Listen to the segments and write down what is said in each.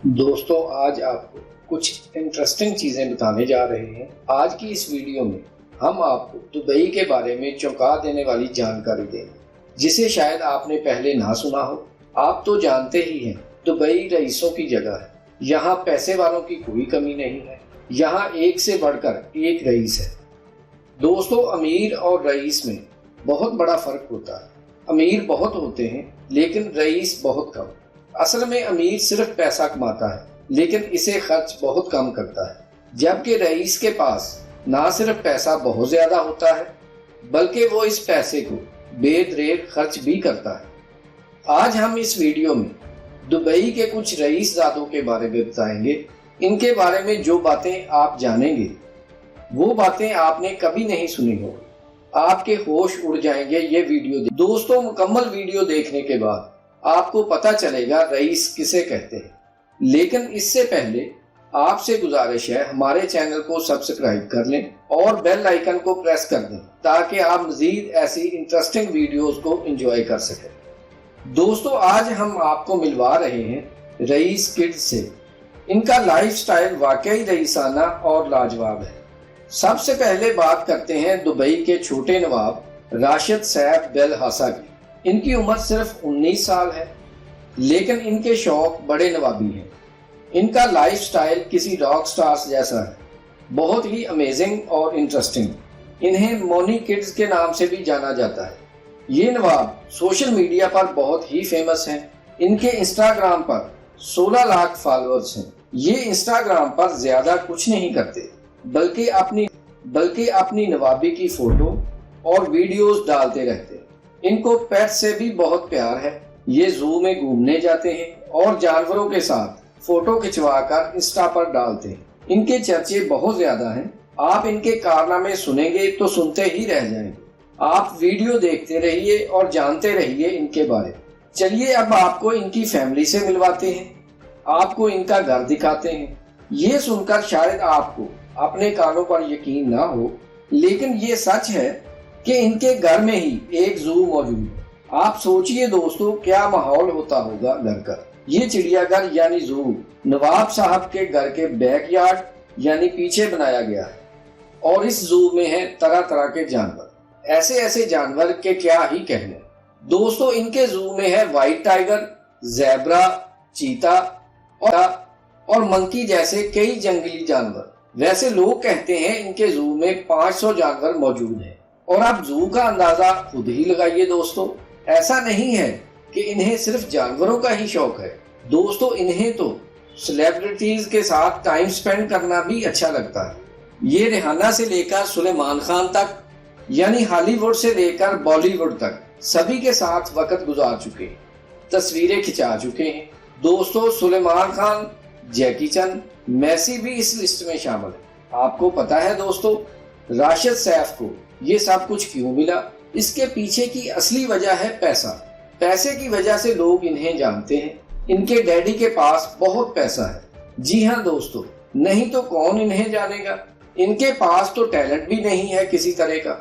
دوستوں آج آپ کو کچھ انٹرسٹنگ چیزیں بتانے جا رہے ہیں۔ آج کی اس ویڈیو میں ہم آپ کو دبئی کے بارے میں چونکا دینے والی جانکاری دیں گے جسے شاید آپ نے پہلے نہ سنا ہو۔ آپ تو جانتے ہی ہیں دبئی رئیسوں کی جگہ ہے، یہاں پیسے والوں کی کوئی کمی نہیں ہے، یہاں ایک سے بڑھ کر ایک رئیس ہے۔ دوستوں امیر اور رئیس میں بہت بڑا فرق ہوتا ہے۔ امیر بہت ہوتے ہیں لیکن رئیس بہت کم۔ اصل میں امیر صرف پیسہ کماتا ہے لیکن اسے خرچ بہت کم کرتا ہے، جبکہ رئیس کے پاس نہ صرف پیسہ بہت زیادہ ہوتا ہے بلکہ وہ اس پیسے کو بے دریغ خرچ بھی کرتا ہے۔ آج ہم اس ویڈیو میں دبئی کے کچھ رئیس زادوں کے بارے میں بتائیں گے۔ ان کے بارے میں جو باتیں آپ جانیں گے وہ باتیں آپ نے کبھی نہیں سنی ہوگی، آپ کے ہوش اڑ جائیں گے یہ ویڈیو دوستوں مکمل ویڈیو دیکھنے کے بعد آپ کو پتہ چلے گا رئیس کسے کہتے ہیں۔ لیکن اس سے پہلے آپ سے گزارش ہے ہمارے چینل کو سبسکرائب کر لیں اور بیل آئیکن کو پریس کر دیں تاکہ آپ مزید ایسی انٹرسٹنگ ویڈیوز کو انجوائے کر سکیں۔ دوستوں آج ہم آپ کو ملوا رہے ہیں رئیس کڈز سے۔ ان کا لائف سٹائل واقعی رئیسانہ اور لاجواب ہے۔ سب سے پہلے بات کرتے ہیں دبئی کے چھوٹے نواب راشد سیف بل ہاسا کی۔ ان کی عمر صرف 19 سال ہے لیکن ان کے شوق بڑے نوابی ہیں۔ ان کا لائف سٹائل کسی راک سٹارز جیسا ہے، بہت ہی امیزنگ اور انٹرسٹنگ۔ انہیں مونی کڈز کے نام سے بھی جانا جاتا ہے۔ یہ نواب سوشل میڈیا پر بہت ہی فیمس ہیں۔ ان کے انسٹاگرام پر 16 لاکھ فالورز ہیں۔ یہ انسٹاگرام پر زیادہ کچھ نہیں کرتے بلکہ اپنی نوابی کی فوٹو اور ویڈیوز ڈالتے رہتے ہیں۔ ان کو پیٹ سے بھی بہت پیار ہے۔ یہ زو میں گھومنے جاتے ہیں اور جانوروں کے ساتھ فوٹو کھنچوا کر انسٹا پر ڈالتے ہیں۔ ان کے چرچے بہت زیادہ ہیں۔ آپ ان کے کارنامے سنیں گے تو سنتے ہی رہ جائیں گے۔ آپ ویڈیو دیکھتے رہیے اور جانتے رہیے ان کے بارے میں۔ چلیے اب آپ کو ان کی فیملی سے ملواتے ہیں، آپ کو ان کا گھر دکھاتے ہیں۔ یہ سن کر شاید آپ کو اپنے کانوں پر یقین نہ ہو لیکن یہ سچ ہے کہ ان کے گھر میں ہی ایک زو موجود ہے۔ آپ سوچئے دوستو کیا ماحول ہوتا ہوگا گھر کا۔ یہ چڑیا گھر یعنی زو نواب صاحب کے گھر کے بیک یارڈ یعنی پیچھے بنایا گیا ہے، اور اس زو میں ہیں طرح طرح کے جانور، ایسے جانور کے کیا ہی کہنے۔ دوستو ان کے زو میں ہے وائٹ ٹائیگر، زیبرا، چیتا اور منکی جیسے کئی جنگلی جانور۔ ویسے لوگ کہتے ہیں ان کے زو میں 500 جانور موجود ہیں، اور آپ زو کا اندازہ خود ہی لگائیے دوستو۔ ایسا نہیں ہے کہ انہیں صرف جانوروں کا ہی شوق ہے، دوستو انہیں تو سیلیبریٹیز کے ساتھ ٹائم سپینڈ کرنا بھی اچھا لگتا ہے۔ یہ ریحانہ سے لے کر سلیمان خان تک یعنی ہالی ووڈ سے لے کر بالی ووڈ تک سبھی کے ساتھ وقت گزار چکے ہیں، تصویریں کھنچا چکے ہیں۔ دوستو سلیمان خان، جیکی چن، میسی بھی اس لسٹ میں شامل ہے۔ آپ کو پتا ہے دوستو راشد سیف کو یہ سب کچھ کیوں ملا؟ اس کے پیچھے کی اصلی وجہ ہے پیسہ۔ پیسے کی وجہ سے لوگ انہیں جانتے ہیں۔ ان کے ڈیڈی کے پاس بہت پیسہ ہے۔ جی ہاں دوستو، نہیں تو کون انہیں جانے گا۔ ان کے پاس تو ٹیلنٹ بھی نہیں ہے کسی طرح کا۔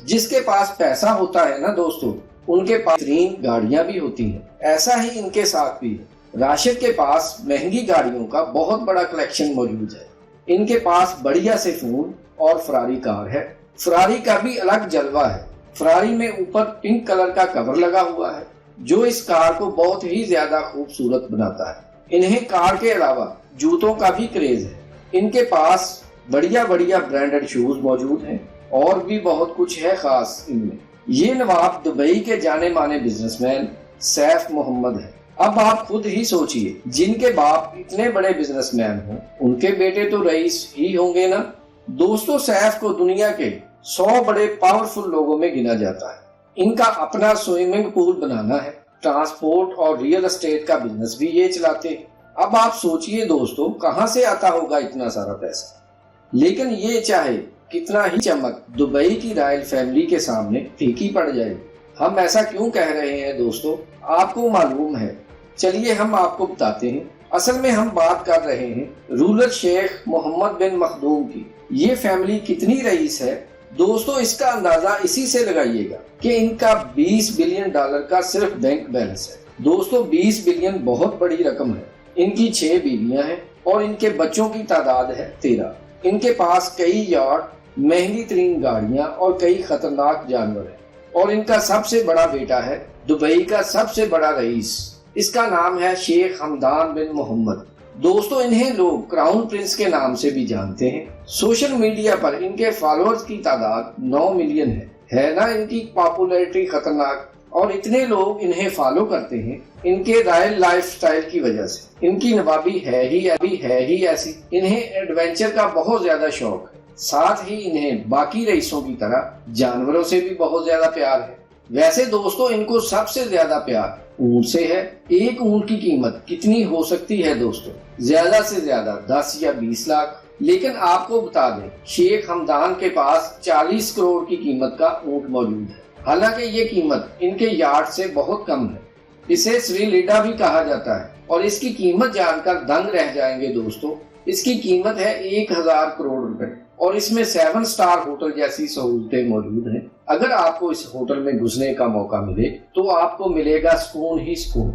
جس کے پاس پیسہ ہوتا ہے نا دوستو، ان کے پاس بہترین گاڑیاں بھی ہوتی ہیں۔ ایسا ہی ان کے ساتھ بھی ہے۔ راشد کے پاس مہنگی گاڑیوں کا بہت بڑا کلیکشن موجود ہے۔ ان کے پاس بڑھیا سے فون اور فراری کار ہے۔ فراری کا بھی الگ جلوہ ہے۔ فراری میں اوپر پنک کلر کا کور لگا ہوا ہے جو اس کار کو بہت ہی زیادہ خوبصورت بناتا ہے۔ انہیں کار کے علاوہ جوتوں کا بھی کریز ہے۔ ان کے پاس بڑھیا برانڈڈ شوز موجود ہیں اور بھی بہت کچھ ہے خاص ان میں۔ یہ نواب دبئی کے جانے مانے بزنس مین سیف محمد ہے۔ اب آپ خود ہی سوچئے جن کے باپ اتنے بڑے بزنس مین ہوں ان کے بیٹے تو رئیس ہی ہوں گے نا۔ دوستو سیف کو دنیا کے 100 بڑے پاورفل لوگوں میں گنا جاتا ہے۔ ان کا اپنا سوئمنگ پول بنانا ہے، ٹرانسپورٹ اور ریئل اسٹیٹ کا بزنس بھی یہ چلاتے ہیں۔ اب آپ سوچئے دوستو کہاں سے آتا ہوگا اتنا سارا پیسہ؟ لیکن یہ چاہے کتنا ہی چمک دبئی کی رائل فیملی کے سامنے پھیکی پڑ جائے۔ ہم ایسا کیوں کہہ رہے ہیں دوستو؟ آپ کو معلوم ہے، چلیے ہم آپ کو بتاتے ہیں۔ اصل میں ہم بات کر رہے ہیں رولر شیخ محمد بن مخدوم کی۔ یہ فیملی کتنی رئیس ہے دوستو، اس کا اندازہ اسی سے لگائیے گا کہ ان کا $20 بلین کا صرف بینک بیلنس ہے۔ دوستو 20 بلین بہت بڑی رقم ہے۔ ان کی 6 بیویاں ہیں اور ان کے بچوں کی تعداد ہے 13۔ ان کے پاس کئی یاٹ، مہنگی ترین گاڑیاں اور کئی خطرناک جانور ہیں، اور ان کا سب سے بڑا بیٹا ہے دبئی کا سب سے بڑا رئیس، اس کا نام ہے شیخ حمدان بن محمد۔ دوستو انہیں لوگ کراؤن پرنس کے نام سے بھی جانتے ہیں۔ سوشل میڈیا پر ان کے فالوورز کی تعداد 9 ملین ہے نا ان کی پاپولیرٹی خطرناک، اور اتنے لوگ انہیں فالو کرتے ہیں ان کے رائل لائف سٹائل کی وجہ سے۔ ان کی نوابی ہے ہی ایسی، انہیں ایڈونچر کا بہت زیادہ شوق ہے، ساتھ ہی انہیں باقی رئیسوں کی طرح جانوروں سے بھی بہت زیادہ پیار ہے۔ ویسے دوستو ان کو سب سے زیادہ پیار اونٹ سے ہے۔ ایک اونٹ کی قیمت کتنی ہو سکتی ہے دوستو؟ زیادہ سے زیادہ 10 یا 20 لاکھ۔ لیکن آپ کو بتا دیں شیخ حمدان کے پاس 40 کروڑ کی قیمت کا اونٹ موجود ہے، حالانکہ یہ قیمت ان کے یارڈ سے بہت کم ہے۔ اسے سری لیڈا بھی کہا جاتا ہے، اور اس کی قیمت جان کر دنگ رہ جائیں گے دوستو۔ اس کی قیمت ہے 1000 کروڑ روپے، اور اس میں 7 سٹار ہوٹل جیسی سہولتیں موجود ہیں۔ اگر آپ کو اس ہوٹل میں گھسنے کا موقع ملے تو آپ کو ملے گا سکون ہی سکون۔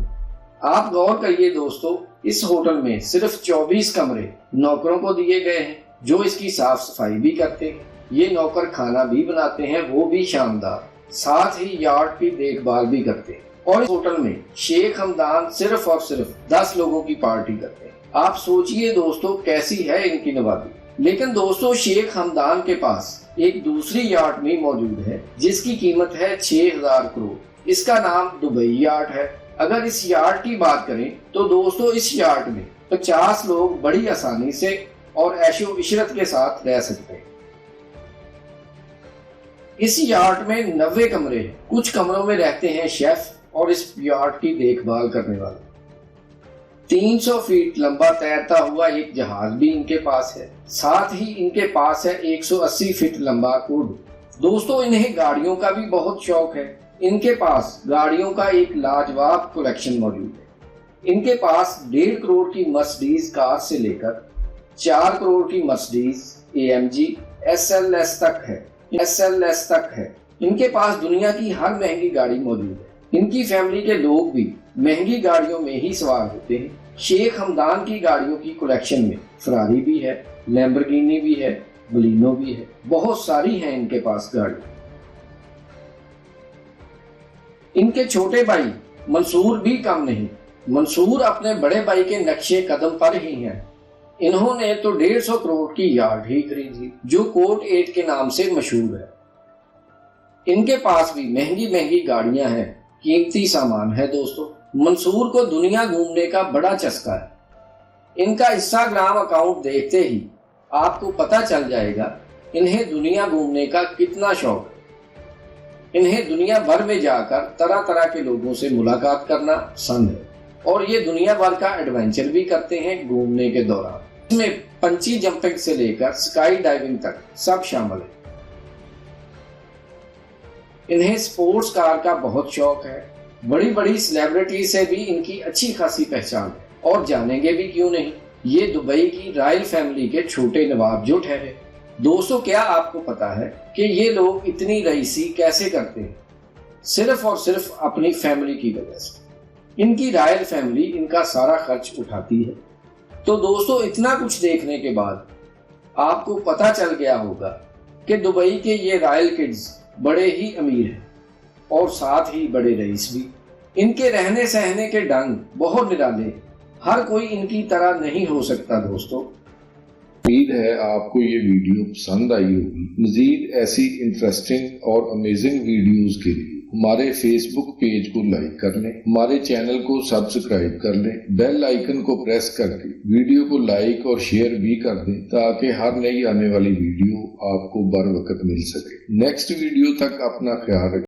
آپ غور کریے دوستو، اس ہوٹل میں صرف 24 کمرے نوکروں کو دیے گئے ہیں جو اس کی صاف صفائی بھی کرتے ہیں۔ یہ نوکر کھانا بھی بناتے ہیں، وہ بھی شاندار، ساتھ ہی یارڈ کی دیکھ بھال بھی کرتے ہیں۔ اور اس ہوٹل میں شیخ حمدان صرف اور صرف 10 لوگوں کی پارٹی کرتے ہیں۔ آپ سوچئے دوستو کیسی ہے ان کی نوابی۔ لیکن دوستو شیخ حمدان کے پاس ایک دوسری یارڈ بھی موجود ہے جس کی قیمت ہے 6000 کروڑ۔ اس کا نام دبئی یارڈ ہے۔ اگر اس یارڈ کی بات کریں تو دوستو اس یارڈ میں 50 لوگ بڑی آسانی سے اور عیش و عشرت کے ساتھ رہ سکتے ہیں۔ اس یارڈ میں 90 کمرے ہیں، کچھ کمروں میں رہتے ہیں شیف اور اس یارڈ کی دیکھ بھال کرنے والے۔ 300 فیٹ لمبا تیرتا ہوا ایک جہاز بھی ان کے پاس ہے، ساتھ ہی ان کے پاس ہے 180 فٹ لمبا اردو۔ دوستو انہیں گاڑیوں کا بھی بہت شوق ہے۔ ان کے پاس گاڑیوں کا ایک لاجواب کلیکشن موجود ہے۔ ان کے پاس 1.5 کروڑ کی مرسڈیز کار سے لے کر 4 کروڑ کی مرسڈیز AMG SLS تک ہے۔ ان کے پاس دنیا کی ہر مہنگی گاڑی موجود ہے۔ ان کی فیملی کے لوگ بھی مہنگی گاڑیوں میں ہی سوار ہوتے ہیں۔ شیخ حمدان کی گاڑیوں کی کلیکشن میں فراری بھی ہے، لیمبرگینی بھی ہے، بلینو بھی ہے، بہت ساری ہیں ان کے پاس گاڑی۔ ان کے چھوٹے بھائی منصور بھی کم نہیں۔ منصور اپنے بڑے بھائی کے نقشے قدم پر ہی ہیں۔ انہوں نے تو 150 کروڑ کی یارڈ ہی خریدی جو کوٹ 8 کے نام سے مشہور ہے۔ ان کے پاس بھی مہنگی گاڑیاں ہیں، قیمتی سامان ہے دوستو۔ منصور کو دنیا گھومنے کا بڑا چسکا ہے۔ ان کا انسٹاگرام اکاؤنٹ دیکھتے ہی آپ کو پتہ چل جائے گا انہیں دنیا گھومنے کا کتنا شوق ہے۔ انہیں دنیا بھر میں جا کر طرح طرح کے لوگوں سے ملاقات کرنا پسند ہے، اور یہ دنیا بھر کا ایڈونچر بھی کرتے ہیں گھومنے کے دوران۔ اس میں پنچی جمپنگ سے لے کر سکائی ڈائیونگ تک سب شامل ہے۔ انہیں سپورٹس کار کا بہت شوق ہے۔ بڑی سیلیبریٹی سے بھی ان کی اچھی خاصی پہچان ہے، اور جانیں گے بھی کیوں نہیں، یہ دبئی کی رائل فیملی کے چھوٹے نواب جو ٹھہرے۔ دوستو کیا آپ کو پتا ہے کہ یہ لوگ اتنی رئیسی کیسے کرتے ہیں؟ صرف اور صرف اپنی فیملی کی وجہ سے۔ ان کی رائل فیملی ان کا سارا خرچ اٹھاتی ہے۔ تو دوستو اتنا کچھ دیکھنے کے بعد آپ کو پتا چل گیا ہوگا کہ دبئی کے یہ رائل کڈز بڑے ہی امیر ہیں، اور ساتھ ہی بڑے رئیس بھی۔ ان کے رہنے سہنے کے ڈھنگ بہت نرالے ہیں، ہر کوئی ان کی طرح نہیں ہو سکتا دوستو۔ امید ہے آپ کو یہ ویڈیو پسند آئی ہوگی۔ مزید ایسی انٹرسٹنگ اور امیزنگ ویڈیوز کے لیے ہمارے فیس بک پیج کو لائک کر لیں، ہمارے چینل کو سبسکرائب کر لیں، بیل آئیکن کو پریس کر کے ویڈیو کو لائک اور شیئر بھی کر دیں تاکہ ہر نئی آنے والی ویڈیو آپ کو بر وقت مل سکے۔ نیکسٹ ویڈیو تک اپنا خیال رکھیں۔